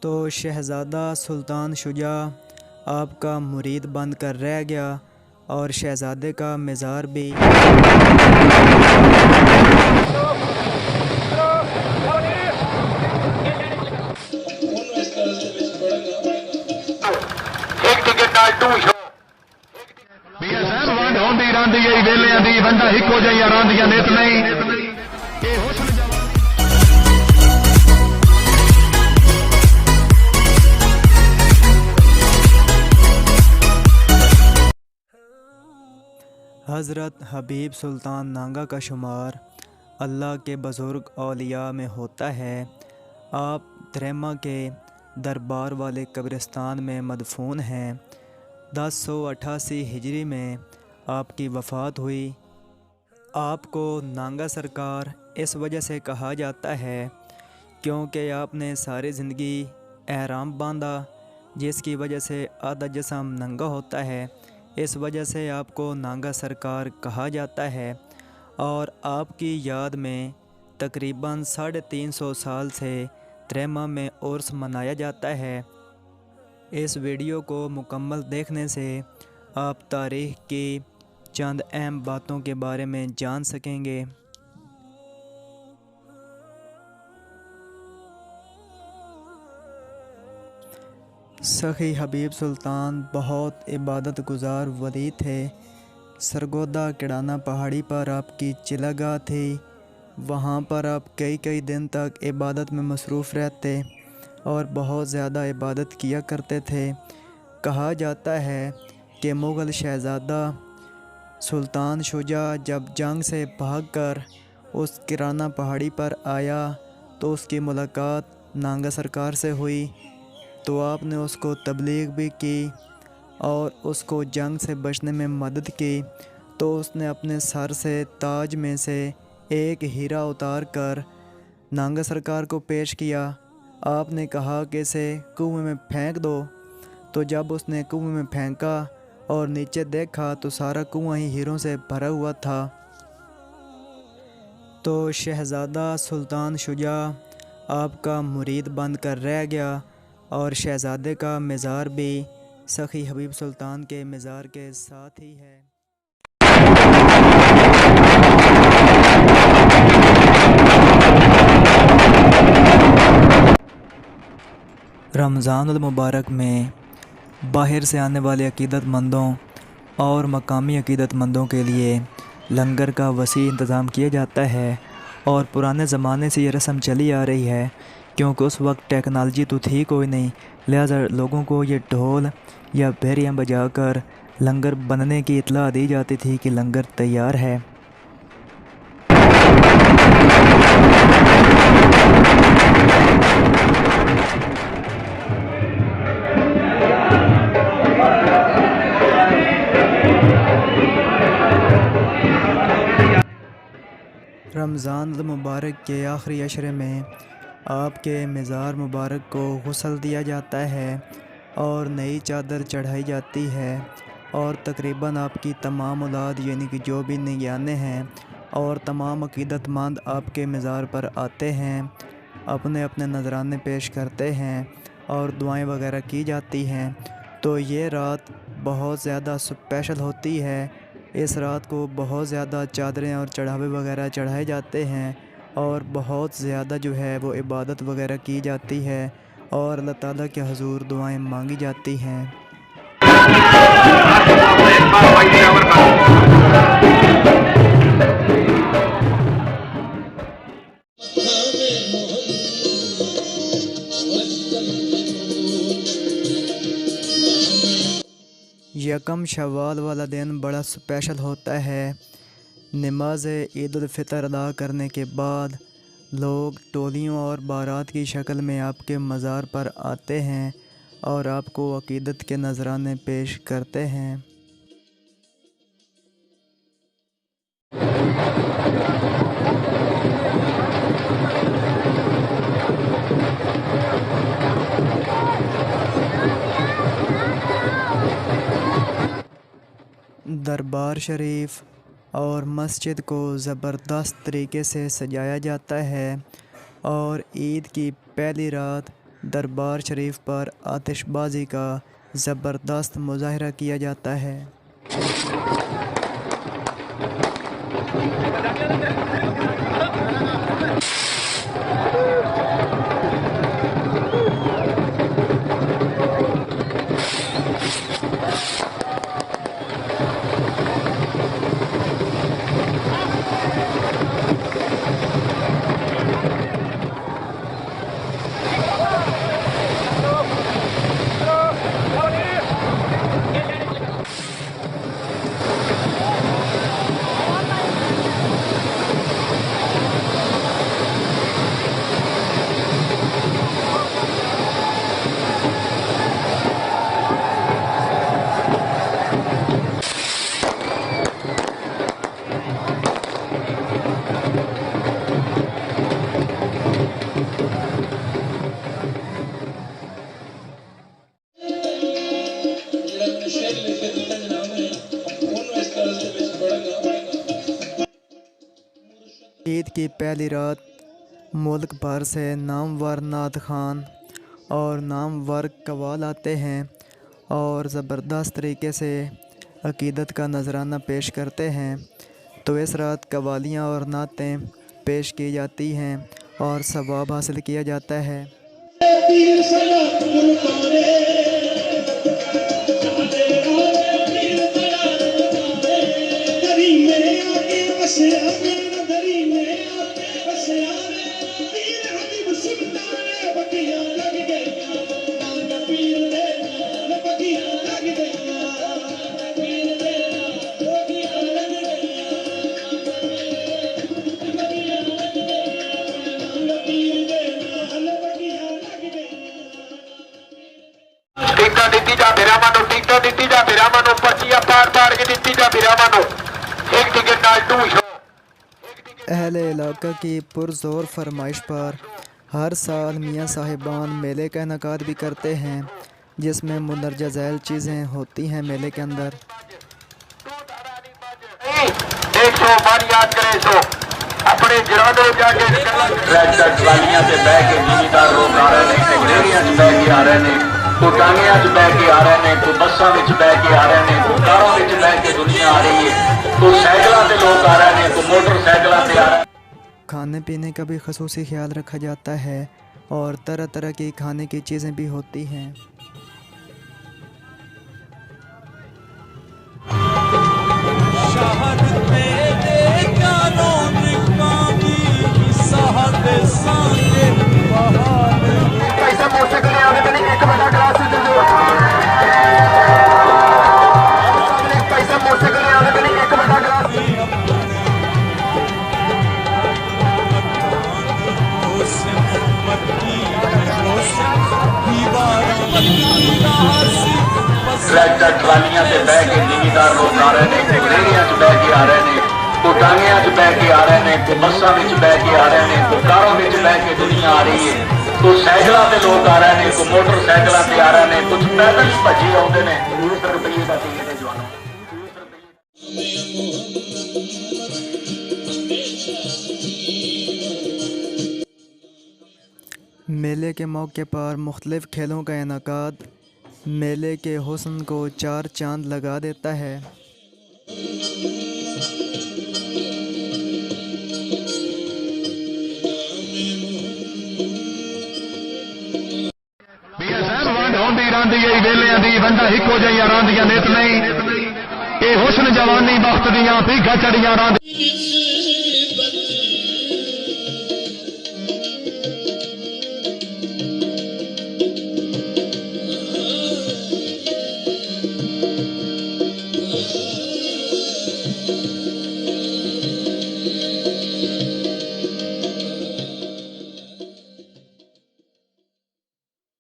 तो शहज़ादा सुल्तान शुजा आपका मुरीद बन कर रह गया और शहज़ादे का मज़ार भी बीएसएफ वंड होंदी रांदी गई वेलियां दी वंडा हिको जइया रांदियां नित नहीं ए हुस्न हज़रत हबीब सुल्तान नांगा का शुमार अल्लाह के बुज़ुर्ग औलिया में होता है। आप त्रेमा के दरबार वाले कब्रिस्तान में मदफून हैं। 1088 हिजरी में आपकी वफ़ात हुई। आपको नांगा सरकार इस वजह से कहा जाता है क्योंकि आपने सारी ज़िंदगी एहराम बांधा, जिसकी वजह से आधा जिस्म नंगा होता है। इस वजह से आपको नांगा सरकार कहा जाता है और आपकी याद में तकरीबन 350 साल से त्रेमा में उर्स मनाया जाता है। इस वीडियो को मुकम्मल देखने से आप तारीख़ की चंद अहम बातों के बारे में जान सकेंगे। सखी हबीब सुल्तान बहुत इबादत गुजार वली थे। सरगोदा किड़ाना पहाड़ी पर आपकी चिलागाह थी। वहाँ पर आप कई कई दिन तक इबादत में मसरूफ़ रहते और बहुत ज़्यादा इबादत किया करते थे। कहा जाता है कि मुग़ल शहज़ादा सुल्तान शुजा जब जंग से भागकर उस किराना पहाड़ी पर आया तो उसकी मुलाकात नांगा सरकार से हुई। तो आपने उसको तबलीग भी की और उसको जंग से बचने में मदद की। तो उसने अपने सर से ताज में से एक हीरा उतार कर नांगा सरकार को पेश किया। आपने कहा कि इसे कुएं में फेंक दो। तो जब उसने कुएं में फेंका और नीचे देखा तो सारा कुआं ही हीरों से भरा हुआ था। तो शहज़ादा सुल्तान शुजा आपका मुरीद बन कर रह गया और शहज़ादे का मज़ार भी सखी हबीब सुल्तान के मज़ार के साथ ही है। रमज़ानुल मुबारक में बाहर से आने वाले अकीदतमंदों और मकामी अकीदतमंदों के लिए लंगर का वसी इंतज़ाम किया जाता है और पुराने ज़माने से ये रस्म चली आ रही है क्योंकि उस वक्त टेक्नोलॉजी तो थी कोई नहीं, लिहाजा लोगों को ये ढोल या भेरियाँ बजाकर लंगर बनने की इत्तला दी जाती थी कि लंगर तैयार है। रमज़ान मुबारक के आखिरी अशरे में आपके मज़ार मुबारक को गुस्ल दिया जाता है और नई चादर चढ़ाई जाती है और तकरीबन आपकी तमाम औलाद यानी कि जो भी निगराने हैं और तमाम अकीदतमंद आपके मज़ार पर आते हैं, अपने अपने नजराने पेश करते हैं और दुआएं वगैरह की जाती हैं। तो ये रात बहुत ज़्यादा स्पेशल होती है। इस रात को बहुत ज़्यादा चादरें और चढ़ावे वगैरह चढ़ाए जाते हैं और बहुत ज़्यादा जो है वो इबादत वगैरह की जाती है और अल्लाह ताला के हुज़ूर दुआएं मांगी जाती हैं। यकम शव्वाल वाला दिन बड़ा स्पेशल होता है। नमाज ईद उल फ़ितर अदा करने के बाद लोग टोलियों और बारात की शक्ल में आपके मज़ार पर आते हैं और आपको अकीदत के नजराने पेश करते हैं। दरबार शरीफ और मस्जिद को ज़बरदस्त तरीके से सजाया जाता है और ईद की पहली रात दरबार शरीफ पर आतिशबाजी का ज़बरदस्त मुजाहरा किया जाता है। ईद की पहली रात मुल्क भर से नामवर नात खान और नामवर कव्वाल आते हैं और ज़बरदस्त तरीके से अक़ीदत का नजराना पेश करते हैं। तो इस रात कव्वालियाँ और नातें पेश की जाती हैं और सवाब हासिल किया जाता है। टिकटा दिती जा बिरामा नु टिकटा दिती जा बिरामा नु पर्चियां पाड़ के दिती जा बिरामा नु एक टिकट नाल 2 शो। अहले इलाका की पुरजोर फरमाइश पर हर साल मियाँ साहिबान मेले का इनेकाद भी करते हैं, जिसमें मुंदरजा झैल चीज़ें होती हैं मेले के अंदर। 100 बार याद करे सो अपने जरादे जाके ट्रैक्टर ट्रालियां से बह के जिमीदार लोग आ रहे हैं, रेहड़ियां च बह के आ रहे हैं, तो टांगियां च बह के आ रहे हैं, तो बसां विच बह के आ रहे हैं, तो कारों विच बह के दुनिया आ रही है, तो साइकिलों से लोग आ रहे हैं, तो मोटरसाइकिलों से आ रहे हैं। खाने पीने का भी ख़ुसूसी ख्याल रखा जाता है और तरह तरह की खाने की चीज़ें भी होती हैं। पैसा मोटरसाइकिल आने के लिए एक बड़ा ग्लास दे दो। पैसा मोटरसाइकिल आने के लिए एक बड़ा ग्लास। ट्रैक्टर ट्रालियां से बह के जिमीदार लोग आ रहे हैं, रेहड़ियां च बह के आ रहे हैं, तो टांगियां च बह के आ रहे हैं, तो बसां विच बह के आ रहे हैं, तो कारों विच बह के दुनिया आ रही है, तो साइकिलों से लोग आ रहे हैं, तो मोटरसाइकिलों से आ रहे हैं, कुछ पैदल ही भजी आते हैं। 20 रुपये का टिकट है जवानों। मेले के मौके पर मुख्तलिफ खेलों का इनेकाद मेले के हुस्न को 4 चांद लगा देता है। वंड होंदी रांदी वेलियां दी वंडा हिको जइयां रांदियां नेत नहीं, ये हुस्न जवानी वक्त दियां भीगा चढ़ियां रांदियां।